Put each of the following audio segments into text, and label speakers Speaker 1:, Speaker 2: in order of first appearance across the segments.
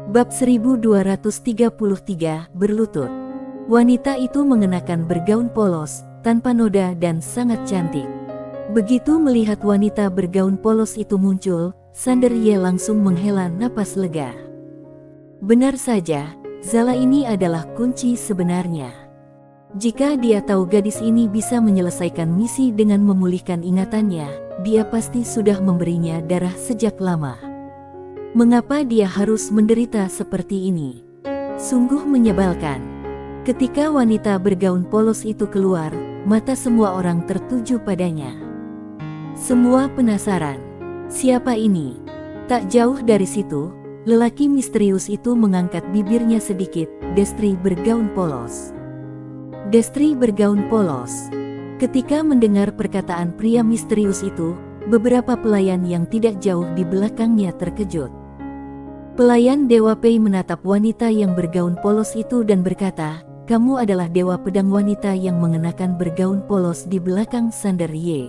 Speaker 1: Bab 1233 Berlutut. Wanita itu mengenakan bergaun polos, tanpa noda dan sangat cantik. Begitu melihat wanita bergaun polos itu muncul, Sanderye langsung menghela napas lega. Benar saja, Zala ini adalah kunci sebenarnya. Jika dia tahu gadis ini bisa menyelesaikan misi dengan memulihkan ingatannya, dia pasti sudah memberinya darah sejak lama. Mengapa dia harus menderita seperti ini? Sungguh menyebalkan. Ketika wanita bergaun polos itu keluar, mata semua orang tertuju padanya. Semua penasaran. Siapa ini? Tak jauh dari situ, lelaki misterius itu mengangkat bibirnya sedikit. Destri bergaun polos. Destri bergaun polos. Ketika mendengar perkataan pria misterius itu, beberapa pelayan yang tidak jauh di belakangnya terkejut. Pelayan Dewa Pei menatap wanita yang bergaun polos itu dan berkata, "Kamu adalah dewa pedang wanita yang mengenakan bergaun polos di belakang Sanderye."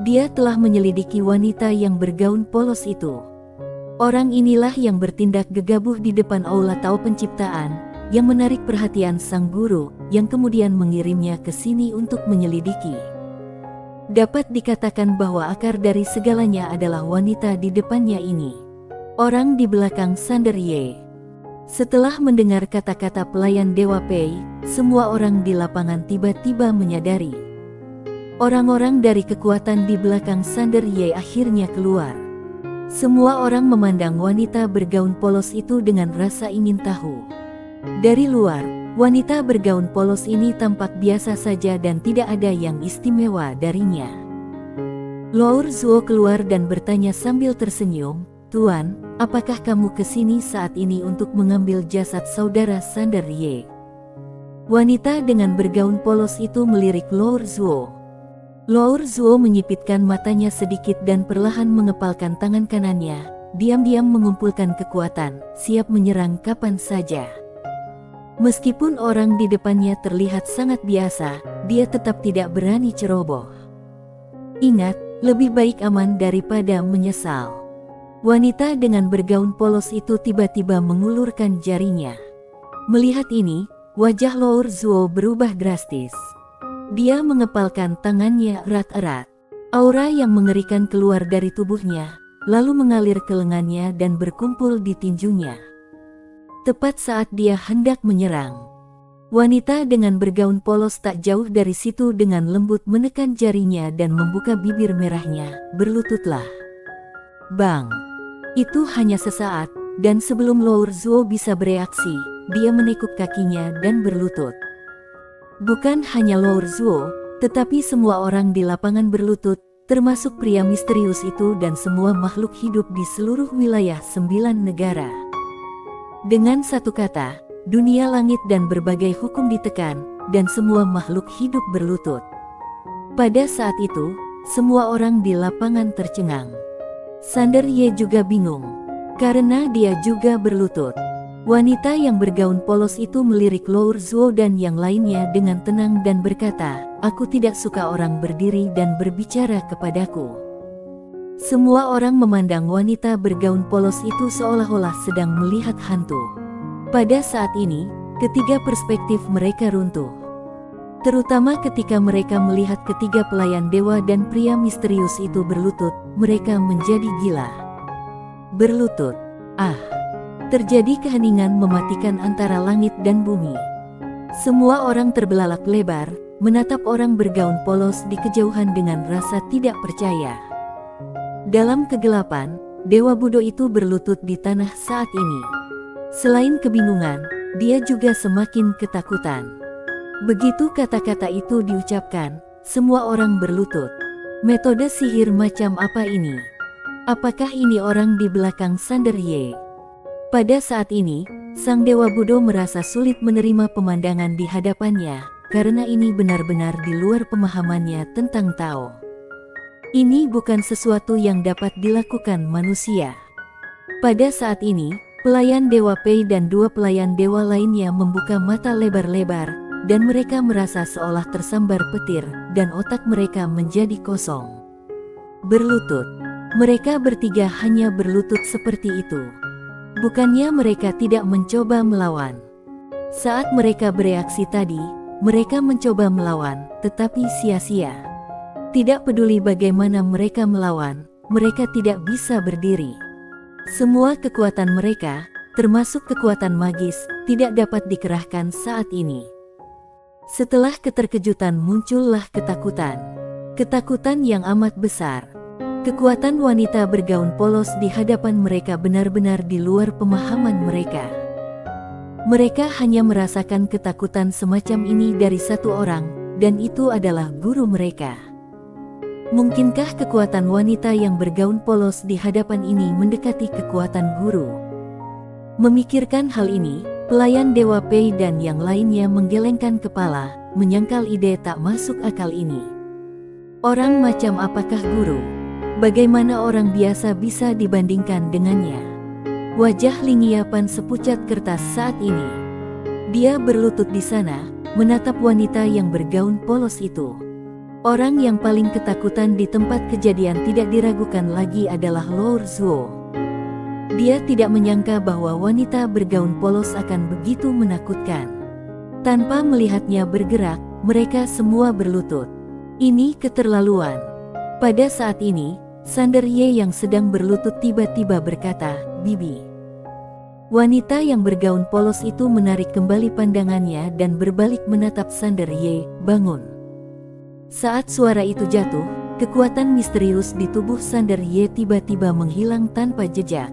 Speaker 1: Dia telah menyelidiki wanita yang bergaun polos itu. Orang inilah yang bertindak gegabah di depan aula Tao Penciptaan, yang menarik perhatian sang guru, yang kemudian mengirimnya ke sini untuk menyelidiki. Dapat dikatakan bahwa akar dari segalanya adalah wanita di depannya ini. Orang di belakang Sanderye. Setelah mendengar kata-kata pelayan Dewa Pei, semua orang di lapangan tiba-tiba menyadari. Orang-orang dari kekuatan di belakang Sanderye akhirnya keluar. Semua orang memandang wanita bergaun polos itu dengan rasa ingin tahu. Dari luar, wanita bergaun polos ini tampak biasa saja dan tidak ada yang istimewa darinya. Lour Zuo keluar dan bertanya sambil tersenyum, "Tuan, apakah kamu kesini saat ini untuk mengambil jasad saudara Sanderye?" Wanita dengan bergaun polos itu melirik Lour Zuo. Lour Zuo menyipitkan matanya sedikit dan perlahan mengepalkan tangan kanannya, diam-diam mengumpulkan kekuatan, siap menyerang kapan saja. Meskipun orang di depannya terlihat sangat biasa, dia tetap tidak berani ceroboh. Ingat, lebih baik aman daripada menyesal. Wanita dengan bergaun polos itu tiba-tiba mengulurkan jarinya. Melihat ini, wajah Lour Zuo berubah drastis. Dia mengepalkan tangannya erat-erat. Aura yang mengerikan keluar dari tubuhnya, lalu mengalir ke lengannya dan berkumpul di tinjunya. Tepat saat dia hendak menyerang, wanita dengan bergaun polos tak jauh dari situ dengan lembut menekan jarinya dan membuka bibir merahnya. "Berlututlah." Bang! Itu hanya sesaat, dan sebelum Lour Zuo bisa bereaksi, dia menekuk kakinya dan berlutut. Bukan hanya Lour Zuo, tetapi semua orang di lapangan berlutut, termasuk pria misterius itu dan semua makhluk hidup di seluruh wilayah 9 negara. Dengan satu kata, dunia langit dan berbagai hukum ditekan, dan semua makhluk hidup berlutut. Pada saat itu, semua orang di lapangan tercengang. Sanderye juga bingung, karena dia juga berlutut. Wanita yang bergaun polos itu melirik Lour Zuo dan yang lainnya dengan tenang dan berkata, "Aku tidak suka orang berdiri dan berbicara kepadaku." Semua orang memandang wanita bergaun polos itu seolah-olah sedang melihat hantu. Pada saat ini, ketiga perspektif mereka runtuh. Terutama ketika mereka melihat ketiga pelayan dewa dan pria misterius itu berlutut, mereka menjadi gila. Berlutut. Ah! Terjadi keheningan mematikan antara langit dan bumi. Semua orang terbelalak lebar, menatap orang bergaun polos di kejauhan dengan rasa tidak percaya. Dalam kegelapan, Dewa Budo itu berlutut di tanah saat ini. Selain kebingungan, dia juga semakin ketakutan. Begitu kata-kata itu diucapkan, semua orang berlutut. Metode sihir macam apa ini? Apakah ini orang di belakang Sanderye? Pada saat ini, sang Dewa Budo merasa sulit menerima pemandangan di hadapannya, karena ini benar-benar di luar pemahamannya tentang Tao. Ini bukan sesuatu yang dapat dilakukan manusia. Pada saat ini, pelayan Dewa Pei dan 2 pelayan dewa lainnya membuka mata lebar-lebar, dan mereka merasa seolah tersambar petir, dan otak mereka menjadi kosong. Berlutut. Mereka bertiga hanya berlutut seperti itu. Bukannya mereka tidak mencoba melawan. Saat mereka bereaksi tadi, mereka mencoba melawan, tetapi sia-sia. Tidak peduli bagaimana mereka melawan, mereka tidak bisa berdiri. Semua kekuatan mereka, termasuk kekuatan magis, tidak dapat dikerahkan saat ini. Setelah keterkejutan muncullah ketakutan. Ketakutan yang amat besar. Kekuatan wanita bergaun polos di hadapan mereka benar-benar di luar pemahaman mereka. Mereka hanya merasakan ketakutan semacam ini dari satu orang, dan itu adalah guru mereka. Mungkinkah kekuatan wanita yang bergaun polos di hadapan ini mendekati kekuatan guru? Memikirkan hal ini, pelayan Dewa Pei dan yang lainnya menggelengkan kepala, menyangkal ide tak masuk akal ini. Orang macam apakah guru? Bagaimana orang biasa bisa dibandingkan dengannya? Wajah Lingyapan sepucat kertas saat ini. Dia berlutut di sana, menatap wanita yang bergaun polos itu. Orang yang paling ketakutan di tempat kejadian tidak diragukan lagi adalah Lord Zuo. Dia tidak menyangka bahwa wanita bergaun polos akan begitu menakutkan. Tanpa melihatnya bergerak, mereka semua berlutut. Ini keterlaluan. Pada saat ini, Sander Ye yang sedang berlutut tiba-tiba berkata, "Bibi." Wanita yang bergaun polos itu menarik kembali pandangannya dan berbalik menatap Sander Ye, "Bangun." Saat suara itu jatuh, kekuatan misterius di tubuh Sander Ye tiba-tiba menghilang tanpa jejak.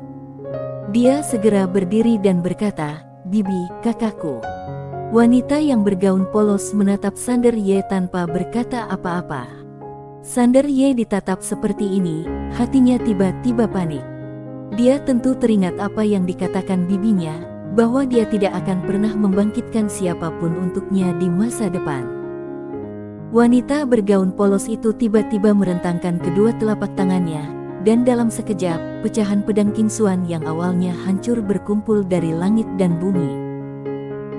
Speaker 1: Dia segera berdiri dan berkata, "Bibi, kakakku." Wanita yang bergaun polos menatap Sander Ye tanpa berkata apa-apa. Sander Ye ditatap seperti ini, hatinya tiba-tiba panik. Dia tentu teringat apa yang dikatakan bibinya, bahwa dia tidak akan pernah membangkitkan siapapun untuknya di masa depan. Wanita bergaun polos itu tiba-tiba merentangkan kedua telapak tangannya, dan dalam sekejap, pecahan pedang Kingsuan yang awalnya hancur berkumpul dari langit dan bumi.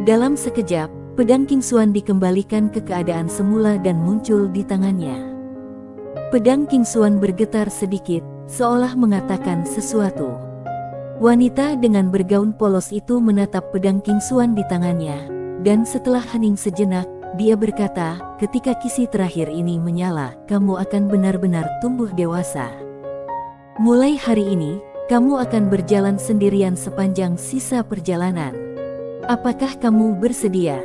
Speaker 1: Dalam sekejap, pedang Kingsuan dikembalikan ke keadaan semula dan muncul di tangannya. Pedang Kingsuan bergetar sedikit, seolah mengatakan sesuatu. Wanita dengan bergaun polos itu menatap pedang Kingsuan di tangannya, dan setelah hening sejenak, dia berkata, "Ketika kisi terakhir ini menyala, kamu akan benar-benar tumbuh dewasa. Mulai hari ini, kamu akan berjalan sendirian sepanjang sisa perjalanan. Apakah kamu bersedia?"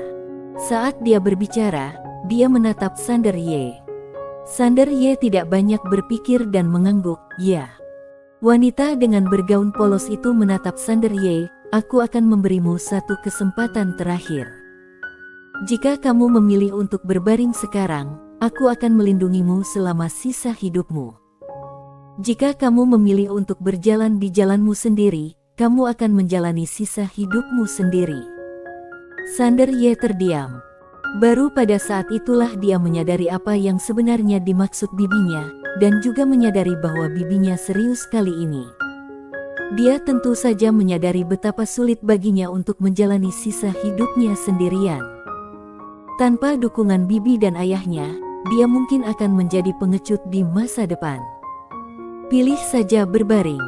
Speaker 1: Saat dia berbicara, dia menatap Sander Ye. Sander Ye tidak banyak berpikir dan mengangguk, "Ya." Wanita dengan bergaun polos itu menatap Sander Ye, "Aku akan memberimu satu kesempatan terakhir. Jika kamu memilih untuk berbaring sekarang, aku akan melindungimu selama sisa hidupmu. Jika kamu memilih untuk berjalan di jalanmu sendiri, kamu akan menjalani sisa hidupmu sendiri." Sander Ye terdiam. Baru pada saat itulah dia menyadari apa yang sebenarnya dimaksud bibinya, dan juga menyadari bahwa bibinya serius kali ini. Dia tentu saja menyadari betapa sulit baginya untuk menjalani sisa hidupnya sendirian. Tanpa dukungan bibi dan ayahnya, dia mungkin akan menjadi pengecut di masa depan. Pilih saja berbaring.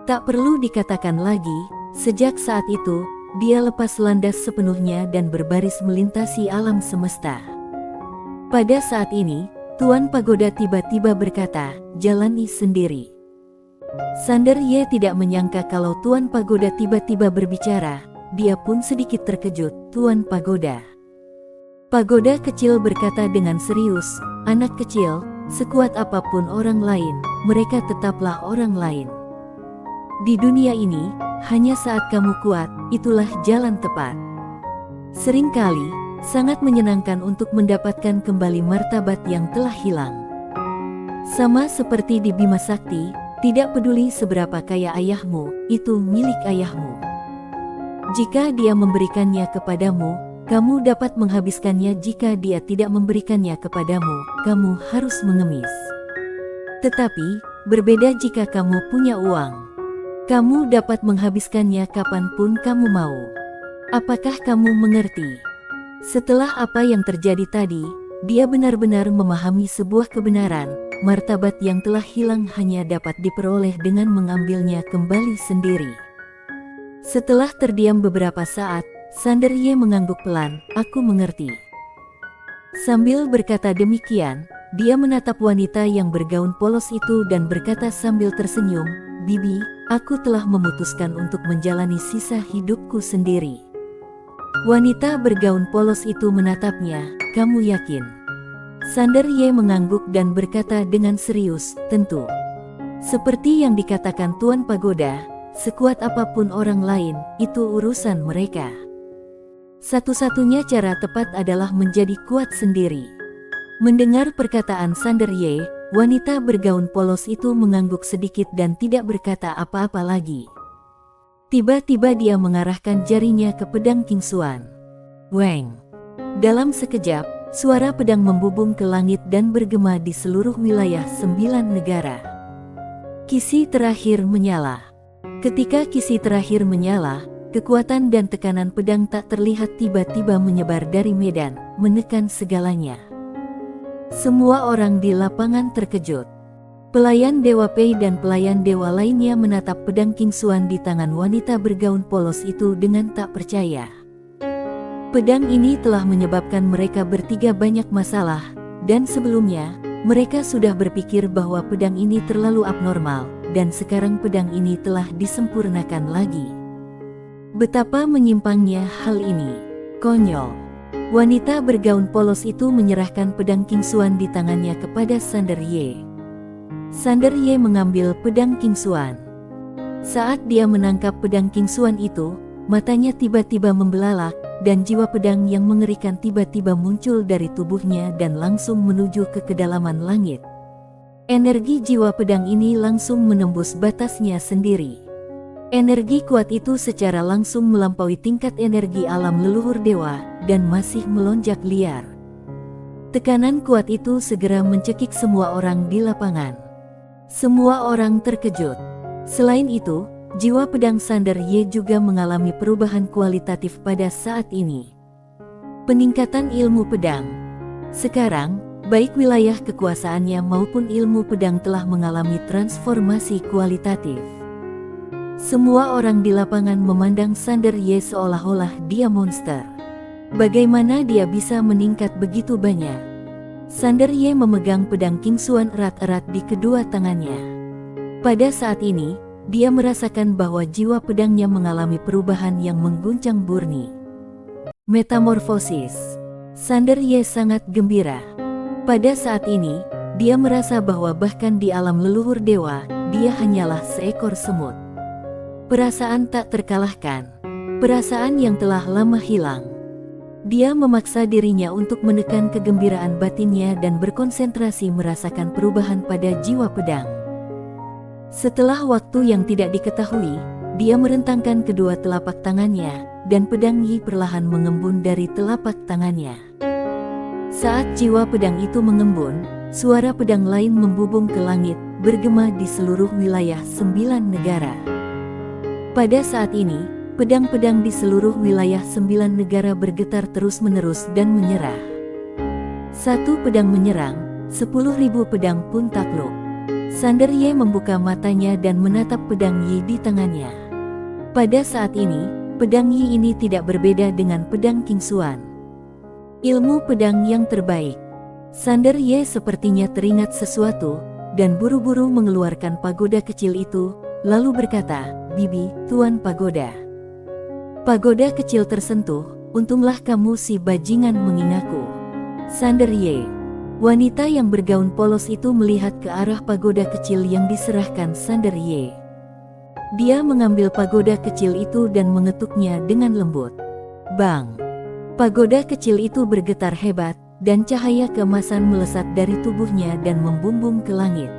Speaker 1: Tak perlu dikatakan lagi, sejak saat itu, dia lepas landas sepenuhnya dan berbaris melintasi alam semesta. Pada saat ini, Tuan Pagoda tiba-tiba berkata, "Jalani sendiri." Sander Ye tidak menyangka kalau Tuan Pagoda tiba-tiba berbicara, dia pun sedikit terkejut. "Tuan Pagoda." Pagoda kecil berkata dengan serius, "Anak kecil, sekuat apapun orang lain, mereka tetaplah orang lain. Di dunia ini, hanya saat kamu kuat, itulah jalan tepat." Seringkali, sangat menyenangkan untuk mendapatkan kembali martabat yang telah hilang. Sama seperti di Bima Sakti, tidak peduli seberapa kaya ayahmu, itu milik ayahmu. Jika dia memberikannya kepadamu, kamu dapat menghabiskannya. Jika dia tidak memberikannya kepadamu, kamu harus mengemis. Tetapi, berbeda jika kamu punya uang. Kamu dapat menghabiskannya kapanpun kamu mau. Apakah kamu mengerti? Setelah apa yang terjadi tadi, dia benar-benar memahami sebuah kebenaran, martabat yang telah hilang hanya dapat diperoleh dengan mengambilnya kembali sendiri. Setelah terdiam beberapa saat, Sander Ye mengangguk pelan, "Aku mengerti." Sambil berkata demikian, dia menatap wanita yang bergaun polos itu dan berkata sambil tersenyum, "Bibi, aku telah memutuskan untuk menjalani sisa hidupku sendiri." Wanita bergaun polos itu menatapnya, "Kamu yakin?" Sander Ye mengangguk dan berkata dengan serius, "Tentu. Seperti yang dikatakan Tuan Pagoda, sekuat apapun orang lain, itu urusan mereka. Satu-satunya cara tepat adalah menjadi kuat sendiri." Mendengar perkataan Sander Ye, wanita bergaun polos itu mengangguk sedikit dan tidak berkata apa-apa lagi. Tiba-tiba dia mengarahkan jarinya ke pedang King Xuan. Weng! Dalam sekejap, suara pedang membubung ke langit dan bergema di seluruh wilayah 9 negara. Kisi terakhir menyala. Ketika kisi terakhir menyala, kekuatan dan tekanan pedang tak terlihat tiba-tiba menyebar dari medan, menekan segalanya. Semua orang di lapangan terkejut. Pelayan Dewa Pei dan pelayan dewa lainnya menatap pedang King Xuan di tangan wanita bergaun polos itu dengan tak percaya. Pedang ini telah menyebabkan mereka bertiga banyak masalah, dan sebelumnya, mereka sudah berpikir bahwa pedang ini terlalu abnormal, dan sekarang pedang ini telah disempurnakan lagi. Betapa menyimpangnya hal ini. Konyol. Wanita bergaun polos itu menyerahkan pedang King Xuan di tangannya kepada Sander Ye. Sander Ye mengambil pedang King Xuan. Saat dia menangkap pedang King Xuan itu, matanya tiba-tiba membelalak, dan jiwa pedang yang mengerikan tiba-tiba muncul dari tubuhnya dan langsung menuju ke kedalaman langit. Energi jiwa pedang ini langsung menembus batasnya sendiri. Energi kuat itu secara langsung melampaui tingkat energi alam leluhur dewa, dan masih melonjak liar. Tekanan kuat itu segera mencekik semua orang di lapangan. Semua orang terkejut. Selain itu, jiwa pedang Sander Ye juga mengalami perubahan kualitatif pada saat ini. Peningkatan ilmu pedang. Sekarang, baik wilayah kekuasaannya maupun ilmu pedang telah mengalami transformasi kualitatif. Semua orang di lapangan memandang Sander Ye seolah-olah dia monster. Bagaimana dia bisa meningkat begitu banyak? Sander Ye memegang pedang King Xuan erat-erat di kedua tangannya. Pada saat ini, dia merasakan bahwa jiwa pedangnya mengalami perubahan yang mengguncang murni. Metamorfosis. Sander Ye sangat gembira. Pada saat ini, dia merasa bahwa bahkan di alam leluhur dewa, dia hanyalah seekor semut. Perasaan tak terkalahkan. Perasaan yang telah lama hilang. Dia memaksa dirinya untuk menekan kegembiraan batinnya dan berkonsentrasi merasakan perubahan pada jiwa pedang. Setelah waktu yang tidak diketahui, dia merentangkan kedua telapak tangannya, dan pedang Yi perlahan mengembun dari telapak tangannya. Saat jiwa pedang itu mengembun, suara pedang lain membubung ke langit, bergema di seluruh wilayah 9 negara. Pada saat ini, pedang-pedang di seluruh wilayah 9 negara bergetar terus-menerus dan menyerah. Satu pedang menyerang, 10.000 pedang pun takluk. Sander Ye membuka matanya dan menatap pedang Yi di tangannya. Pada saat ini, pedang Yi ini tidak berbeda dengan pedang King Xuan. Ilmu pedang yang terbaik. Sander Ye sepertinya teringat sesuatu, dan buru-buru mengeluarkan pagoda kecil itu, lalu berkata, "Bibi, Tuan Pagoda." Pagoda kecil tersentuh, "Untunglah kamu si bajingan mengingatku." Sander Ye. Wanita yang bergaun polos itu melihat ke arah pagoda kecil yang diserahkan Sander Ye. Dia mengambil pagoda kecil itu dan mengetuknya dengan lembut. Bang! Pagoda kecil itu bergetar hebat, dan cahaya keemasan melesat dari tubuhnya dan membumbung ke langit.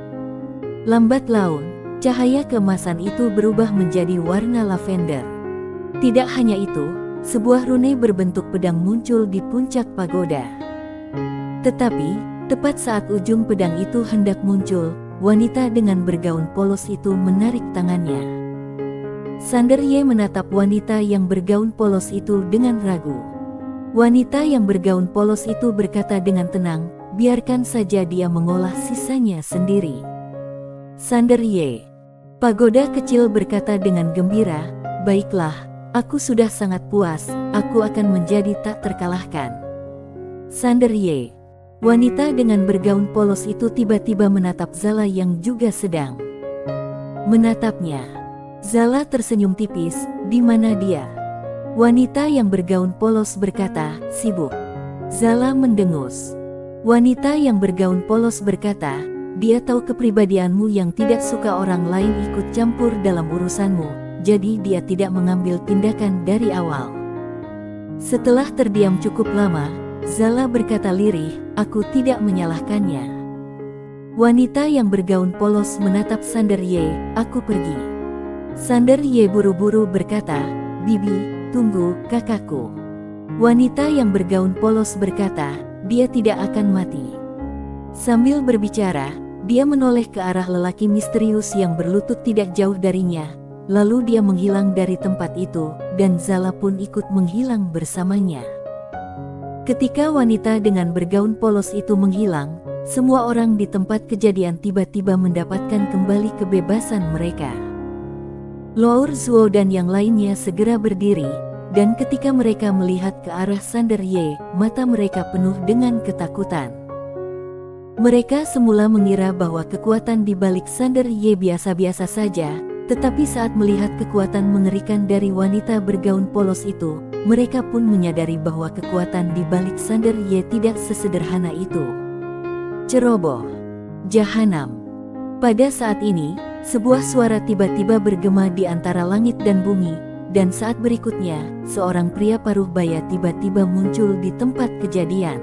Speaker 1: Lambat laun, cahaya keemasan itu berubah menjadi warna lavender. Tidak hanya itu, sebuah rune berbentuk pedang muncul di puncak pagoda. Tetapi, tepat saat ujung pedang itu hendak muncul, wanita dengan bergaun polos itu menarik tangannya. Sander Ye menatap wanita yang bergaun polos itu dengan ragu. Wanita yang bergaun polos itu berkata dengan tenang, "Biarkan saja dia mengolah sisanya sendiri." Sander Ye. Pagoda kecil berkata dengan gembira, Baiklah, aku sudah sangat puas, aku akan menjadi tak terkalahkan. Sander Ye. Wanita dengan bergaun polos itu tiba-tiba menatap Zala yang juga sedang menatapnya. Zala tersenyum tipis, di mana dia? Wanita yang bergaun polos berkata, sibuk. Zala mendengus. Wanita yang bergaun polos berkata, dia tahu kepribadianmu yang tidak suka orang lain ikut campur dalam urusanmu, jadi dia tidak mengambil tindakan dari awal. Setelah terdiam cukup lama, Zala berkata lirih, aku tidak menyalahkannya. Wanita yang bergaun polos menatap Sander Ye, aku pergi. Sander Ye buru-buru berkata, Bibi, tunggu, kakakku. Wanita yang bergaun polos berkata, dia tidak akan mati. Sambil berbicara, dia menoleh ke arah lelaki misterius yang berlutut tidak jauh darinya, lalu dia menghilang dari tempat itu, dan Zala pun ikut menghilang bersamanya. Ketika wanita dengan bergaun polos itu menghilang, semua orang di tempat kejadian tiba-tiba mendapatkan kembali kebebasan mereka. Laur Zuo dan yang lainnya segera berdiri, dan ketika mereka melihat ke arah Sander Ye, mata mereka penuh dengan ketakutan. Mereka semula mengira bahwa kekuatan di balik Sander Ye biasa-biasa saja, tetapi saat melihat kekuatan mengerikan dari wanita bergaun polos itu, mereka pun menyadari bahwa kekuatan di balik Sander Ye tidak sesederhana itu. Ceroboh. Jahanam. Pada saat ini, sebuah suara tiba-tiba bergema di antara langit dan bumi, dan saat berikutnya, seorang pria paruh baya tiba-tiba muncul di tempat kejadian.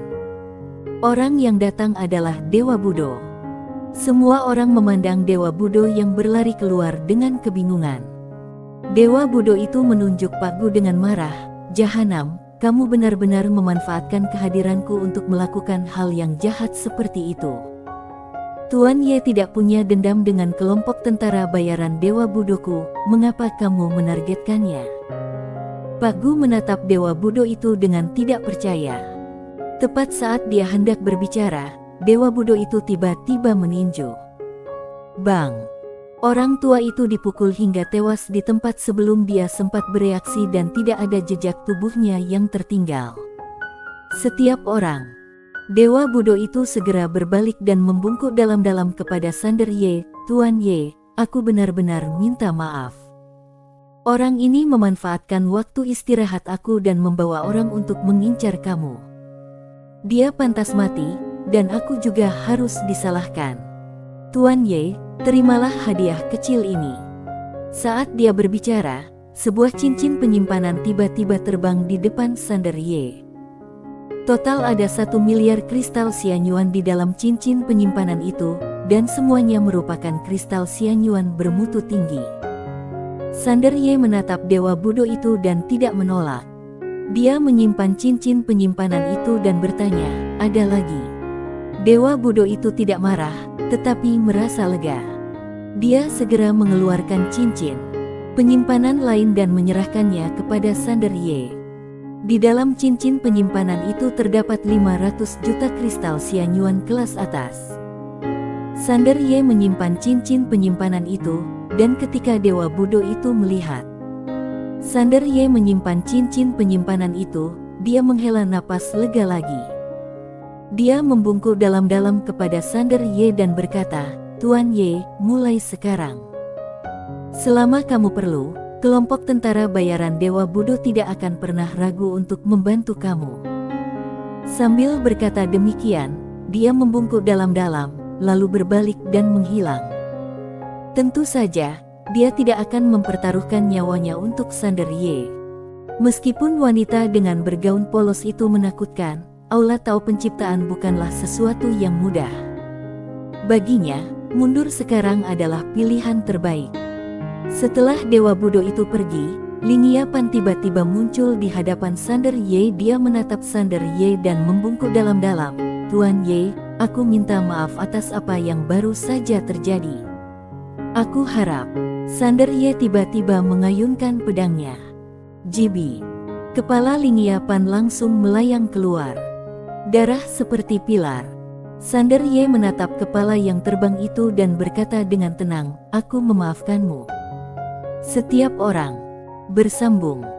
Speaker 1: Orang yang datang adalah Dewa Budo. Semua orang memandang Dewa Budo yang berlari keluar dengan kebingungan. Dewa Budo itu menunjuk Pak Gu dengan marah, Jahanam, kamu benar-benar memanfaatkan kehadiranku untuk melakukan hal yang jahat seperti itu. Tuan Ye tidak punya dendam dengan kelompok tentara bayaran Dewa Budoku, mengapa kamu menargetkannya? Pak Gu menatap Dewa Budo itu dengan tidak percaya. Tepat saat dia hendak berbicara, Dewa Budo itu tiba-tiba meninju. Bang! Orang tua itu dipukul hingga tewas di tempat sebelum dia sempat bereaksi dan tidak ada jejak tubuhnya yang tertinggal. Setiap orang. Dewa Budo itu segera berbalik dan membungkuk dalam-dalam kepada Sander Ye, Tuan Ye, aku benar-benar minta maaf. Orang ini memanfaatkan waktu istirahat aku dan membawa orang untuk mengincar kamu. Dia pantas mati, dan aku juga harus disalahkan. Tuan Ye, terimalah hadiah kecil ini. Saat dia berbicara, sebuah cincin penyimpanan tiba-tiba terbang di depan Sander Ye. Total ada 1 miliar kristal sianyuan di dalam cincin penyimpanan itu, dan semuanya merupakan kristal sianyuan bermutu tinggi. Sander Ye menatap Dewa Budo itu dan tidak menolak. Dia menyimpan cincin penyimpanan itu dan bertanya, ada lagi? Dewa Budo itu tidak marah, tetapi merasa lega. Dia segera mengeluarkan cincin penyimpanan lain dan menyerahkannya kepada Sander Ye. Di dalam cincin penyimpanan itu terdapat 500 juta kristal sianyuan kelas atas. Sander Ye menyimpan cincin penyimpanan itu, dan ketika Dewa Budo itu melihat Sander Ye menyimpan cincin penyimpanan itu, dia menghela napas lega lagi. Dia membungkuk dalam-dalam kepada Sander Ye dan berkata, Tuan Ye, mulai sekarang. Selama kamu perlu, kelompok tentara bayaran Dewa Budo tidak akan pernah ragu untuk membantu kamu. Sambil berkata demikian, dia membungkuk dalam-dalam, lalu berbalik dan menghilang. Tentu saja, dia tidak akan mempertaruhkan nyawanya untuk Sander Ye. Meskipun wanita dengan bergaun polos itu menakutkan, Allah tahu penciptaan bukanlah sesuatu yang mudah. Baginya, mundur sekarang adalah pilihan terbaik. Setelah Dewa Budo itu pergi, Lingya Pan tiba-tiba muncul di hadapan Sander Ye. Dia menatap Sander Ye dan membungkuk dalam-dalam. Tuan Ye, aku minta maaf atas apa yang baru saja terjadi. Aku harap. Sander Ye tiba-tiba mengayunkan pedangnya. Jibi. Kepala Lingya Pan langsung melayang keluar. Darah seperti pilar. Sander Ye menatap kepala yang terbang itu dan berkata dengan tenang, aku memaafkanmu. Setiap orang. Bersambung.